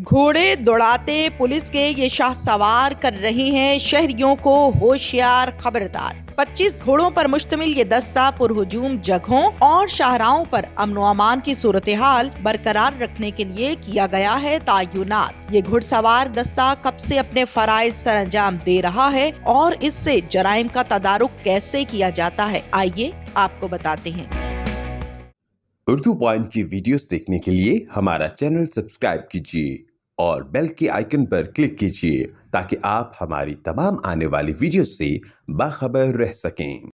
घोड़े दौड़ाते पुलिस के ये शाह सवार कर रहे हैं शहरियों को होशियार खबरदार। 25 घोड़ों पर मुश्तमिल ये दस्ता पुरहुजूम जगहों और शाहराहों पर अमन अमान की सूरत हाल बरकरार रखने के लिए किया गया है तायुनात। ये घुड़सवार दस्ता कब से अपने फराइज सर अंजाम दे रहा है और इससे जराइम का तदारुक कैसे किया जाता है, आइए आपको बताते हैं। उर्दू पॉइंट की वीडियोस देखने के लिए हमारा चैनल सब्सक्राइब कीजिए और बेल के आइकन पर क्लिक कीजिए ताकि आप हमारी तमाम आने वाली वीडियोस से बाखबर रह सकें।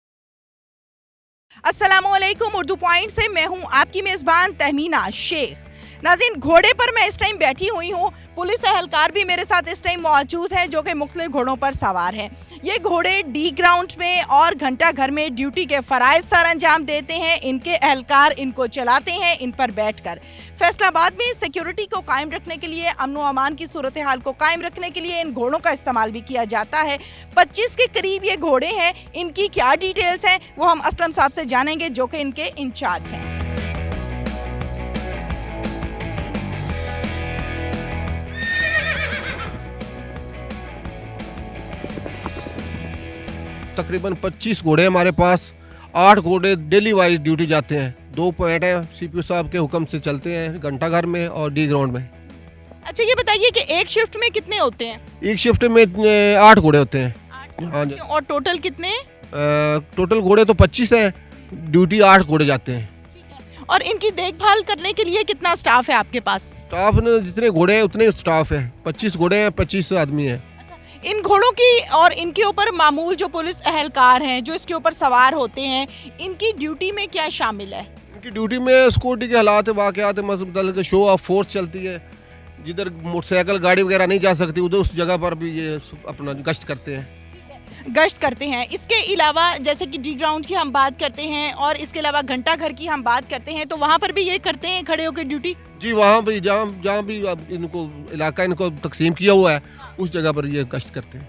अस्सलामुअलैकुम, उर्दू पॉइंट से मैं हूं आपकी मेजबान तहमीना शेख। नाज़रीन, घोड़े पर मैं इस टाइम बैठी हुई हूँ। पुलिस एहलकार भी मेरे साथ इस टाइम मौजूद हैं जो कि मुख्तलिफ घोड़ों पर सवार हैं। ये घोड़े डी ग्राउंड में और घंटा घर में ड्यूटी के फराइज सर अंजाम देते हैं। इनके एहलकार इनको चलाते हैं इन पर बैठकर। फैसलाबाद में सिक्योरिटी को कायम रखने के लिए, अमन अमान की सूरत हाल को कायम रखने के लिए इन घोड़ों का इस्तेमाल भी किया जाता है। 25 के करीब ये घोड़े हैं। इनकी क्या डिटेल्स हैं वो हम असलम साहब से जानेंगे जो कि इनके इंचार्ज हैं। तकरीबन 25 घोड़े हमारे पास। 8 घोड़े डेली वाइज ड्यूटी जाते हैं। 2 पॉइंट हैं, सीपीओ साहब के हुक्म से चलते हैं, घंटा घर में और डी ग्राउंड में। अच्छा, ये बताइए कि एक शिफ्ट में कितने होते हैं? एक शिफ्ट में 8 घोड़े होते हैं। 8 हाँ जी। और टोटल कितने? टोटल घोड़े तो 25 हैं, ड्यूटी 8 घोड़े जाते हैं। और इनकी देखभाल करने के लिए कितना स्टाफ है आपके पास? स्टाफ ने जितने घोड़े हैं उतने स्टाफ है। 25 घोड़े हैं, 25 आदमी हैं। इन घोड़ों की और इनके ऊपर मामूल जो पुलिस एहलकार हैं जो इसके ऊपर सवार होते हैं, इनकी ड्यूटी में क्या शामिल है? इनकी ड्यूटी में सिक्योरिटी के हालात वाक़यात मतलब शो ऑफ फोर्स चलती है। जिधर मोटरसाइकिल गाड़ी वगैरह नहीं जा सकती उधर उस जगह पर भी ये अपना गश्त करते हैं। इसके अलावा जैसे कि डी ग्राउंड की हम बात करते हैं और इसके अलावा घंटा घर की हम बात करते हैं, तो वहाँ पर भी ये करते हैं खड़े होकर ड्यूटी? जी, वहाँ भी जहाँ भी इनको इलाका इनको तकसीम किया हुआ है उस जगह पर ये गश्त करते हैं।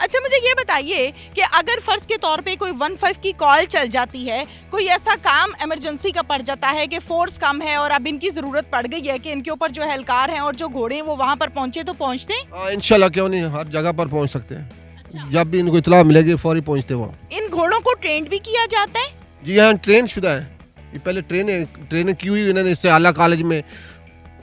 अच्छा, मुझे ये बताइए कि अगर फर्ज के तौर पे कोई 15 की कॉल चल जाती है, कोई ऐसा काम इमरजेंसी का पड़ जाता है कि फोर्स कम है और अब इनकी ज़रूरत पड़ गई है कि इनके ऊपर जो एहलकार हैं और जो घोड़े हैं वो वहाँ पर पहुँचे, तो पहुँचते हैं? हाँ, इंशाल्लाह, क्यों नहीं, हर जगह पर पहुँच सकते हैं। अच्छा। जब भी इनको इतला मिलेगी फौरी पहुँचते वहाँ। इन घोड़ों को ट्रेन भी किया जाता है? जी हाँ, ट्रेन शुदा है। ये पहले ट्रेनिंग की हुई इन्होंने। इससे आला कॉलेज में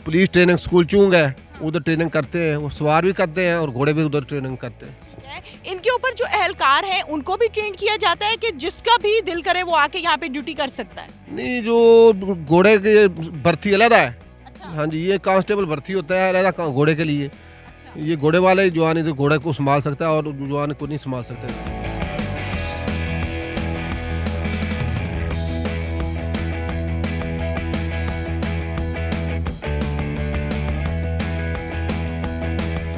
पुलिस ट्रेनिंग स्कूल चूंग है, उधर ट्रेनिंग करते हैं। वो सवार भी करते हैं और घोड़े भी उधर ट्रेनिंग करते हैं। इनके ऊपर जो एहलकार हैं उनको भी ट्रेन किया जाता है कि जिसका भी दिल करे वो आके यहाँ पे ड्यूटी कर सकता है? नहीं, जो घोड़े की भर्ती अलग है। अच्छा। हाँ जी, ये कांस्टेबल भर्ती होता है अलग घोड़े के लिए। अच्छा। ये घोड़े वाले जवान तो घोड़े को संभाल सकता है और जवान को नहीं संभाल सकता।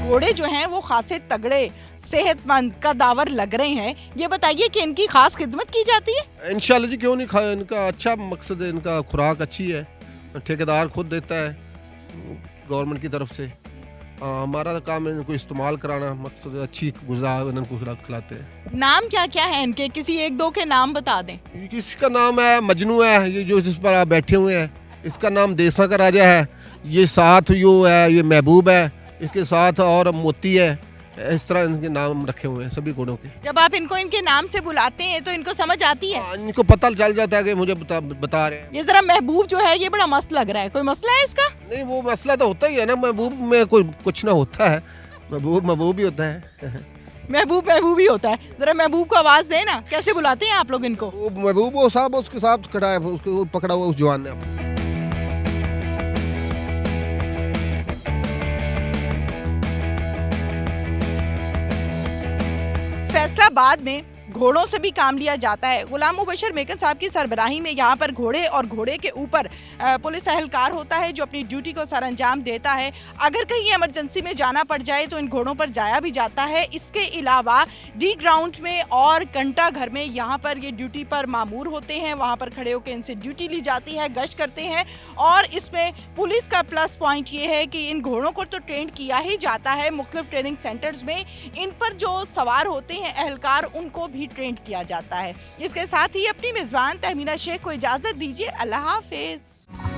घोड़े जो हैं वो खासे तगड़े, सेहतमंद, कदावर लग रहे हैं। ये बताइए कि इनकी खास खिदमत की जाती है? इंशाल्लाह जी, क्यों नहीं। इनका अच्छा मकसद है, इनका खुराक अच्छी है, ठेकेदार खुद देता है गवर्नमेंट की तरफ से। हमारा काम है इनको इस्तेमाल कराना, मकसद अच्छी गुज़ा इनको खिलाते हैं। नाम क्या क्या है इनके? किसी एक दो के नाम बता दें। किसी का नाम है मजनू है, ये जो जिस पर आप बैठे हुए हैं, इसका नाम देसा का राजा है। ये साथ यो है, ये महबूब है, इसके साथ और मोती है। इस तरह इनके नाम रखे हुए हैं सभी घोड़ों के। जब आप इनको इनके नाम से बुलाते हैं तो इनको समझ आती है? इनको पता चल जाता है कि मुझे बता रहे हैं। ये जरा महबूब जो है ये बड़ा मस्त लग रहा है, कोई मसला है इसका? नहीं, वो मसला तो होता ही है ना, महबूब में कोई कुछ ना होता है। महबूब ही होता है। महबूब ही होता है। जरा महबूब को आवाज दे ना, कैसे बुलाते हैं आप लोग इनको? वो महबूब वो साहब उसके साथ खड़ा है, उसको पकड़ा हुआ उस जवान ने। फैसलाबाद में घोड़ों से भी काम लिया जाता है। गुलाम मुबशर मेकन साहब की सरबराही में यहाँ पर घोड़े और घोड़े के ऊपर पुलिस एहलकार होता है जो अपनी ड्यूटी को सर अंजाम देता है। अगर कहीं इमरजेंसी में जाना पड़ जाए तो इन घोड़ों पर जाया भी जाता है। इसके अलावा डी ग्राउंड में और घंटा घर में यहाँ पर ये ड्यूटी पर मामूर होते हैं, वहाँ पर खड़े होकर इनसे ड्यूटी ली जाती है, गश्त करते हैं। और इसमें पुलिस का प्लस पॉइंट ये है कि इन घोड़ों को तो ट्रेंड किया ही जाता है मुख्तलिफ ट्रेनिंग सेंटर्स में। इन पर जो सवार होते हैं एहलकार उनको भी ट्रेंड किया जाता है। इसके साथ ही अपनी मेजबान तहमीना शेख को इजाजत दीजिए। अल्लाह हाफिज।